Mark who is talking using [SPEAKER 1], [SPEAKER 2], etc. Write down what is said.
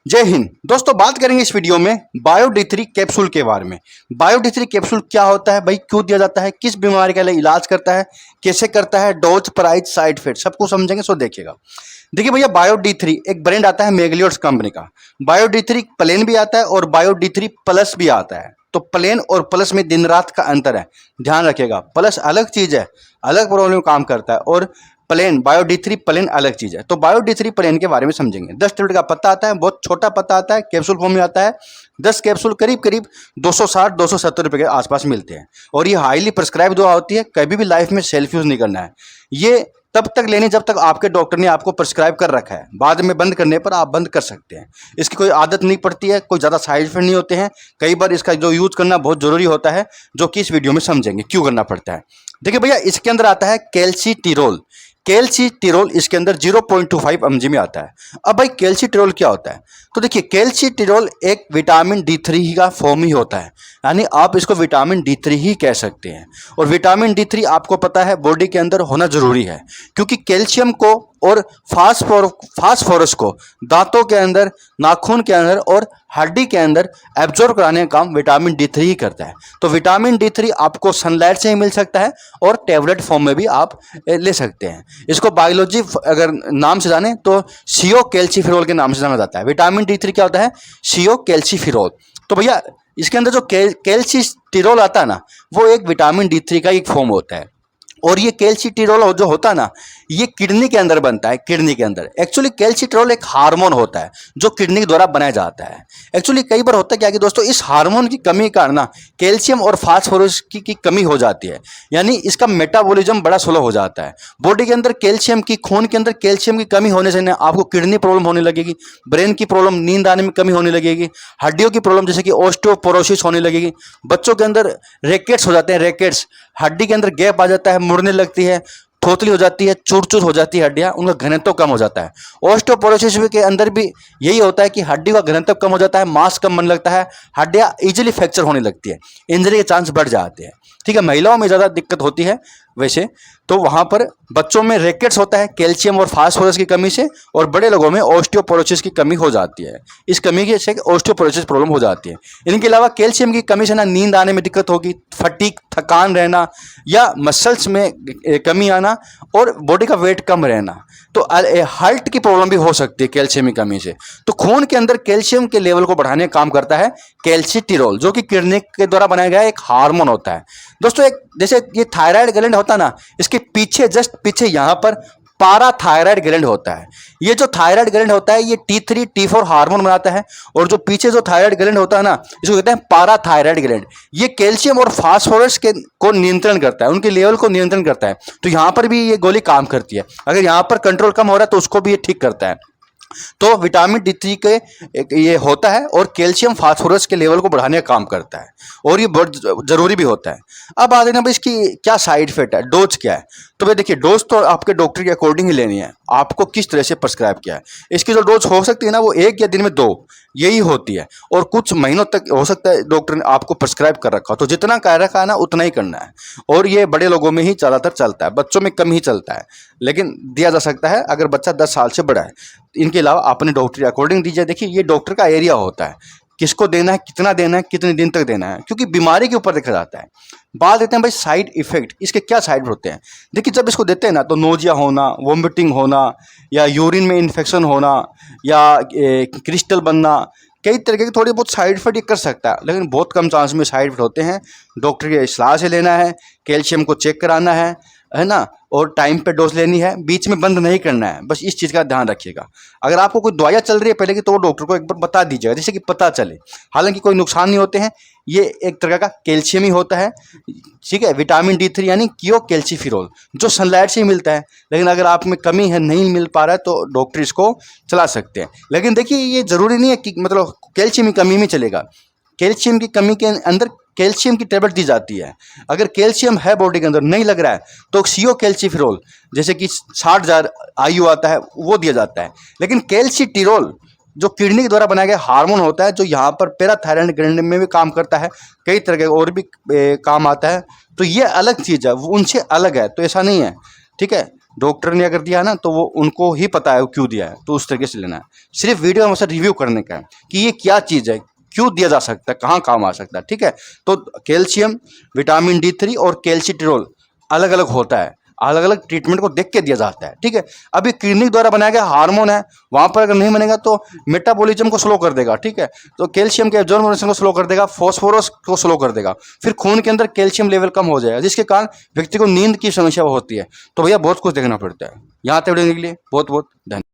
[SPEAKER 1] जय हिंद दोस्तों, बात करेंगे इस वीडियो में बायो D3 कैप्सूल के बारे में। बायो D3 कैप्सूल क्या होता है भाई, क्यों दिया जाता है, किस बीमारी के लिए इलाज करता है, कैसे करता है, डोज, प्राइस, साइड इफेक्ट सब कुछ समझेंगे। सो देखिएगा। देखिए भैया, बायो D3 एक ब्रांड आता है मेगलियोट्स कंपनी का। बायो D3 प्लेन भी आता है और बायो D3 प्लस भी आता है। तो प्लेन और प्लस में दिन रात का अंतर है, ध्यान रखिएगा। प्लस अलग चीज है, अलग प्रॉब्लम काम करता है, और प्लेन बायो D3 प्लेन अलग चीज है। तो बायो D3 प्लेन के बारे में समझेंगे। 10 टेबलेट का पत्ता आता है, बहुत छोटा पत्ता आता है, कैप्सूल फॉर्म में आता है। 10 कैप्सूल करीब करीब 260-270 रुपए के आसपास मिलते हैं। और ये हाईली प्रिस्क्राइब दवा होती है, कभी भी लाइफ में सेल्फ यूज नहीं करना है। ये तब तक लेनी जब तक आपके डॉक्टर ने आपको प्रिस्क्राइब कर रखा है। बाद में बंद करने पर आप बंद कर सकते हैं। इसकी कोई आदत नहीं पड़ती है, कोई ज़्यादा साइड इफेक्ट नहीं होते हैं। कई बार इसका जो यूज करना बहुत जरूरी होता है, जो कि इस वीडियो में समझेंगे क्यों करना पड़ता है। देखिए भैया, इसके अंदर आता है कैल्सीटिरोल। कैल्सीटिरोल इसके अंदर 0.25 mg में आता है। अब भाई कैल्सीटिरोल क्या होता है, तो देखिए कैल्सीटिरोल एक विटामिन D3 का फॉर्म ही होता है, यानी आप इसको विटामिन D3 ही कह सकते हैं। और विटामिन D3 आपको पता है बॉडी के अंदर होना जरूरी है, क्योंकि कैल्शियम को और फास्फोरस को दांतों के अंदर, नाखून के अंदर और हड्डी के अंदर एब्जॉर्ब कराने का काम विटामिन D3 ही करता है। तो विटामिन D3 आपको सनलाइट से ही मिल सकता है और टैबलेट फॉर्म में भी आप ले सकते हैं। इसको बायोलॉजी अगर नाम से जाने तो सीओ कैल्सीफेरॉल के नाम से जाना जाता है। विटामिन D3 क्या होता है, सीओ कैल्सीफेरॉल। तो भैया इसके अंदर जो कैल्सीटिरोल आता है ना, वो एक विटामिन D3 का एक फॉर्म होता है। और ये कैल्सीटिरोल जो होता है ना, ये किडनी के अंदर बनता है। किडनी के अंदर एक्चुअली कैल्सीटिरोल एक हार्मोन होता है जो किडनी के द्वारा बनाया जाता है। एक्चुअली कई बार होता है क्या कि दोस्तों, इस हार्मोन की कमी के कारण ना कैल्शियम और फास्फोरस की कमी हो जाती है, यानी इसका मेटाबॉलिज्म बड़ा स्लो हो जाता है। बॉडी के अंदर कैल्शियम की, खून के अंदर कैल्शियम की कमी होने से ना आपको किडनी प्रॉब्लम होने लगेगी, ब्रेन की प्रॉब्लम, नींद आने में कमी होने लगेगी, हड्डियों की प्रॉब्लम जैसे कि ऑस्टियोपोरोसिस होने लगेगी। बच्चों के अंदर रैकेट्स हो जाते हैं, रैकेट्स, हड्डी के अंदर गैप आ जाता है, मुड़ने लगती है, खोखली हो जाती है, चूर चूर हो जाती है हड्डियां, उनका घनत्व कम हो जाता है। ऑस्टियोपोरोसिस के अंदर भी यही होता है कि हड्डी का घनत्व कम हो जाता है, मांस कम बनने लगता है, हड्डियां इजीली फ्रैक्चर होने लगती है, इंजरी के चांस बढ़ जाते हैं। ठीक है, महिलाओं में ज़्यादा दिक्कत होती है वैसे तो। वहां पर बच्चों में रैकेट्स होता है कैल्शियम और फास्फोरस की कमी से, और बड़े लोगों में ऑस्टियोपोरोसिस की कमी हो जाती है। इस कमी से ऑस्टियोपोरोसिस प्रॉब्लम हो जाती है। इनके अलावा कैल्शियम की कमी से ना नींद आने में दिक्कत होगी, फटीग, थकान रहना, या मसल्स में कमी आना, और बॉडी का वेट कम रहना। तो हार्ट की प्रॉब्लम भी हो सकती है कैल्शियम की कमी से। तो खून के अंदर कैल्शियम के लेवल को बढ़ाने का काम करता है कैल्सीटिरोल, जो कि किडनी के द्वारा बनाया गया एक हार्मोन होता है। दोस्तों एक जैसे ये थायराइड ग्लैंड होता है ना, इसके पीछे, जस्ट पीछे यहां पर पाराथायराइड ग्लैंड होता है। ये जो थायराइड ग्लैंड होता है ये T3 T4 हार्मोन बनाता है, और जो पीछे जो थायराइड ग्लैंड होता है ना, इसको कहते हैं पाराथायराइड ग्लैंड। ये कैल्शियम और फास्फोरस के को नियंत्रण करता है, उनके लेवल को नियंत्रण करता है। तो यहां पर भी ये गोली काम करती है। अगर यहां पर कंट्रोल कम हो रहा है तो उसको भी ये ठीक करता है। तो विटामिन D3 के ये होता है, और कैल्शियम फास्फोरस के लेवल को बढ़ाने का काम करता है, और ये बहुत जरूरी भी होता है। अब आ देना भाई इसकी क्या साइड इफेक्ट है, डोज क्या है। तो भाई देखिए, डोज तो आपके डॉक्टर के अकॉर्डिंग ही लेनी है, आपको किस तरह से प्रिस्क्राइब किया है। इसकी जो डोज हो सकती है ना, वो 1 या दिन में 2 यही होती है, और कुछ महीनों तक हो सकता है डॉक्टर ने आपको प्रिस्क्राइब कर रखा हो। तो जितना कह रखा है ना उतना ही करना है, और ये बड़े लोगों में ही ज़्यादातर चलता है, बच्चों में कम ही चलता है, लेकिन दिया जा सकता है अगर बच्चा 10 साल से बड़ा है। इनके अलावा अपने डॉक्टर के अकॉर्डिंग दीजिए। देखिए ये डॉक्टर का एरिया होता है, किसको देना है, कितना देना है, कितने दिन तक देना है, क्योंकि बीमारी के ऊपर देखा जाता है। बात देते हैं भाई साइड इफेक्ट, इसके क्या साइड होते हैं। देखिए जब इसको देते हैं ना, तो नोजिया होना, वोमिटिंग होना, या यूरिन में इन्फेक्शन होना, या क्रिस्टल बनना, कई तरह के थोड़ी बहुत साइड इफेक्ट ये कर सकता है, लेकिन बहुत कम चांस में साइड इफेक्ट होते हैं। डॉक्टर की सलाह से लेना है, कैल्शियम को चेक कराना है ना, और टाइम पे डोज लेनी है, बीच में बंद नहीं करना है। बस इस चीज़ का ध्यान रखिएगा। अगर आपको कोई दवाइयाँ चल रही है पहले की, तो वो डॉक्टर को एक बार बता दीजिएगा, जिससे कि पता चले। हालांकि कोई नुकसान नहीं होते हैं, ये एक तरह का कैल्शियम ही होता है। ठीक है, विटामिन D3 यानी कियो कैल्सीफेरॉल, जो सनलाइट से ही मिलता है। लेकिन अगर आप में कमी है, नहीं मिल पा रहा है, तो डॉक्टर इसको चला सकते हैं। लेकिन देखिए ये ज़रूरी नहीं है कि मतलब कैल्शियम की कमी में चलेगा। कैल्शियम की कमी के अंदर कैल्शियम की टेबलेट दी जाती है। अगर कैल्शियम है बॉडी के अंदर, नहीं लग रहा है, तो सीओ कैल्सीफेरॉल जैसे कि 60,000 IU आता है, वो दिया जाता है। लेकिन कैल्सीटिरोल जो किडनी के द्वारा बनाया गया हार्मोन होता है, जो यहाँ पर पैराथायराइड ग्लैंड में भी काम करता है, कई तरह के और भी काम आता है। तो ये अलग चीज़ है, वो उनसे अलग है, तो ऐसा नहीं है। ठीक है, डॉक्टर ने अगर दिया है ना तो वो उनको ही पता है वो क्यों दिया है, तो उस तरीके से लेना है। सिर्फ वीडियो में रिव्यू करने का है कि ये क्या चीज़ है, क्यों दिया जा सकता है, कहाँ काम आ सकता है, ठीक है। तो कैल्शियम, विटामिन D3 और कैल्सिट्रियोल अलग अलग होता है, अलग अलग ट्रीटमेंट को देख के दिया जाता है, ठीक है। अभी क्लिनिक द्वारा बनाया गया हार्मोन है, वहाँ पर अगर नहीं बनेगा तो मेटाबॉलिज्म को स्लो कर देगा, ठीक है। तो कैल्शियम के एब्जॉर्प्शन को स्लो कर देगा, फॉस्फोरस को स्लो कर देगा, फिर खून के अंदर कैल्शियम लेवल कम हो जाएगा, जिसके कारण व्यक्ति को नींद की समस्या होती है। तो भैया बहुत कुछ देखना पड़ता है। यहाँ तक वीडियो के लिए बहुत बहुत धन्यवाद।